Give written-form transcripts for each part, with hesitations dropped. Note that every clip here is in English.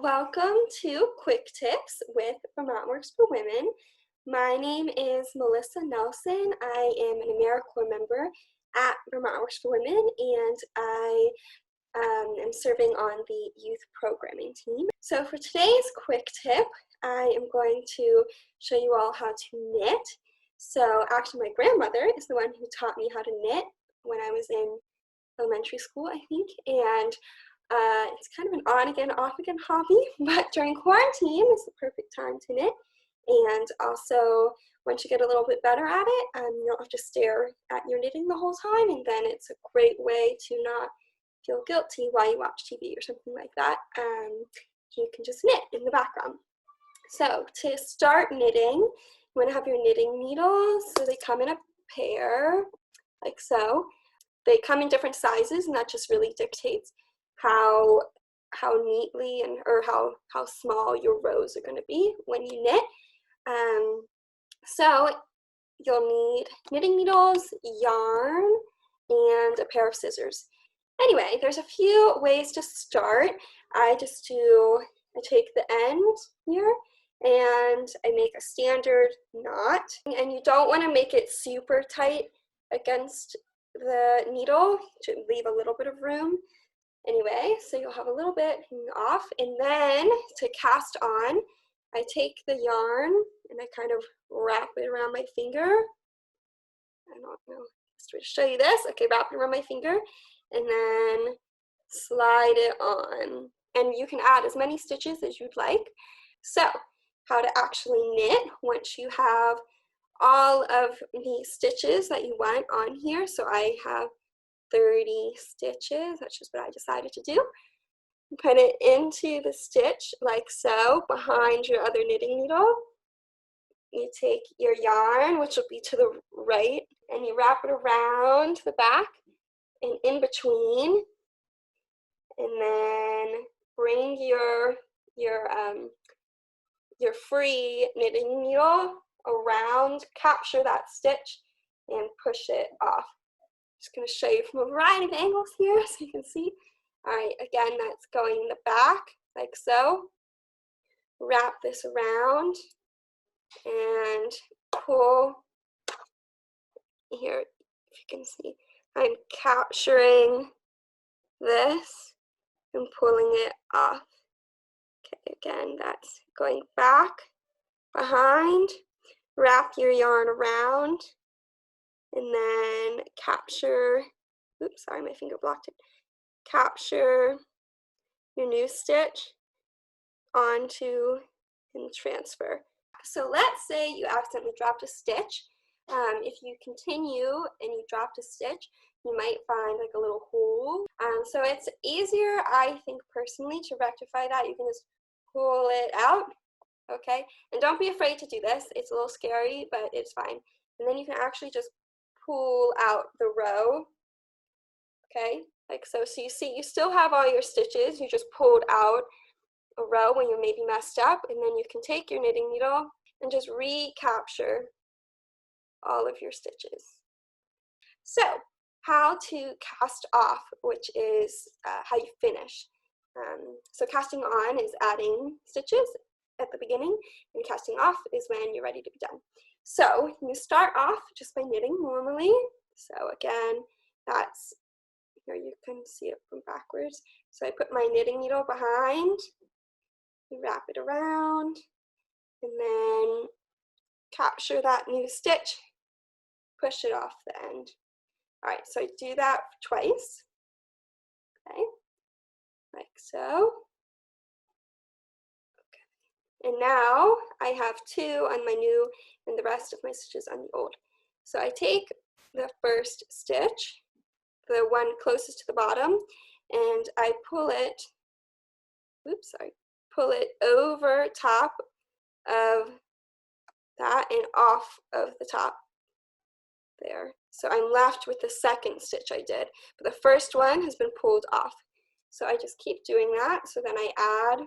Welcome to Quick Tips with Vermont Works for Women. My name is Melissa Nelson. I am an AmeriCorps member at Vermont Works for Women, and I am serving on the youth programming team. So for today's quick tip, I am going to show you all how to knit. So actually my grandmother is the one who taught me how to knit when I was in elementary school, I think, and it's kind of an on again, off again hobby, but during quarantine is the perfect time to knit. And also, once you get a little bit better at it, you don't have to stare at your knitting the whole time, and then it's a great way to not feel guilty while you watch TV or something like that. You can just knit in the background. So to start knitting, you want to have your knitting needles. So they come in a pair, like so. They come in different sizes, and that just really dictates how neatly or how small your rows are going to be when you knit. So you'll need knitting needles, yarn, and a pair of scissors. Anyway, there's a few ways to start. I take the end here and I make a standard knot, and you don't want to make it super tight against the needle to leave a little bit of room. Anyway, so you'll have a little bit hanging off, and then to cast on, I take the yarn and I kind of wrap it around my finger. I don't know, just to show you this. Okay, wrap it around my finger and then slide it on. And you can add as many stitches as you'd like. So, how to actually knit once you have all of the stitches that you want on here. So I have 30 stitches, that's just what I decided to do. Put it into the stitch like so behind your other knitting needle. You take your yarn, which will be to the right, and you wrap it around the back and in between, and then bring your free knitting needle around, capture that stitch, and push it off. Just going to show you from a variety of angles here so you can see. All right, again, that's going in the back like so. Wrap this around and pull. Here, if you can see, I'm capturing this and pulling it off. Okay, again, that's going back, behind. Wrap your yarn around and then capture, oops, sorry, my finger blocked it. Capture your new stitch onto and transfer. So let's say you accidentally dropped a stitch. If you continue and you dropped a stitch, you might find like a little hole. So it's easier, I think personally, to rectify that. You can just pull it out, okay? And don't be afraid to do this. It's a little scary, but it's fine. And then you can actually just pull out the row, okay, like so. So you see, you still have all your stitches, you just pulled out a row when you maybe messed up, and then you can take your knitting needle and just recapture all of your stitches. So how to cast off, which is how you finish. So casting on is adding stitches at the beginning, and casting off is when you're ready to be done. So you start off just by knitting normally. So again, that's, here you can see it from backwards. So I put my knitting needle behind, wrap it around, and then capture that new stitch, push it off the end. All right, so I do that twice, okay, like so. And now I have two on my new and the rest of my stitches on the old. So I take the first stitch, the one closest to the bottom, and I pull it, oops, sorry, pull it over top of that and off of the top there. So I'm left with the second stitch I did, but the first one has been pulled off. So I just keep doing that. So then I add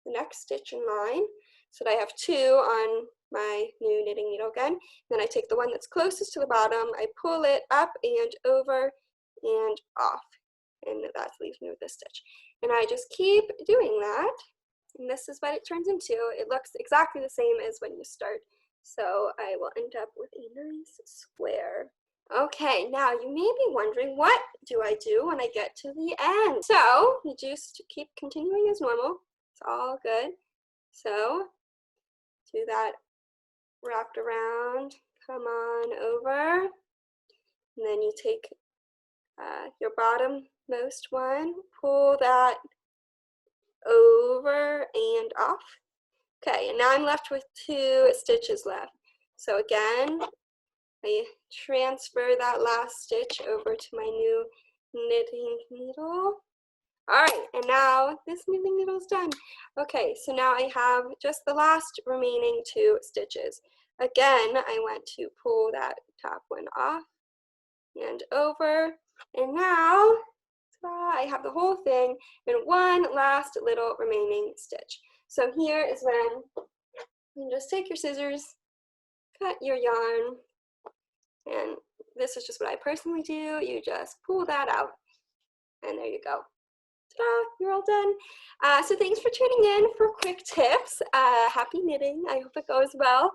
the next stitch in line, so that I have two on my new knitting needle again. Then I take the one that's closest to the bottom, I pull it up and over and off, and that leaves me with this stitch. And I just keep doing that. And this is what it turns into. It looks exactly the same as when you start. So I will end up with a nice square. Okay, now you may be wondering, what do I do when I get to the end? So you just keep continuing as normal. It's all good. So do that wrapped around, come on over, and then you take your bottommost one, pull that over and off. Okay, and now I'm left with 2 stitches left. So again, I transfer that last stitch over to my new knitting needle. All right, and now this knitting needle is done. Okay, so now I have just the last remaining 2 stitches. Again, I want to pull that top one off and over, and now I have the whole thing in one last little remaining stitch. So here is when you just take your scissors, cut your yarn, and this is just what I personally do. You just pull that out, and there you go. Ta-da, you're all done. So thanks for tuning in for quick tips. Happy knitting. I hope it goes well.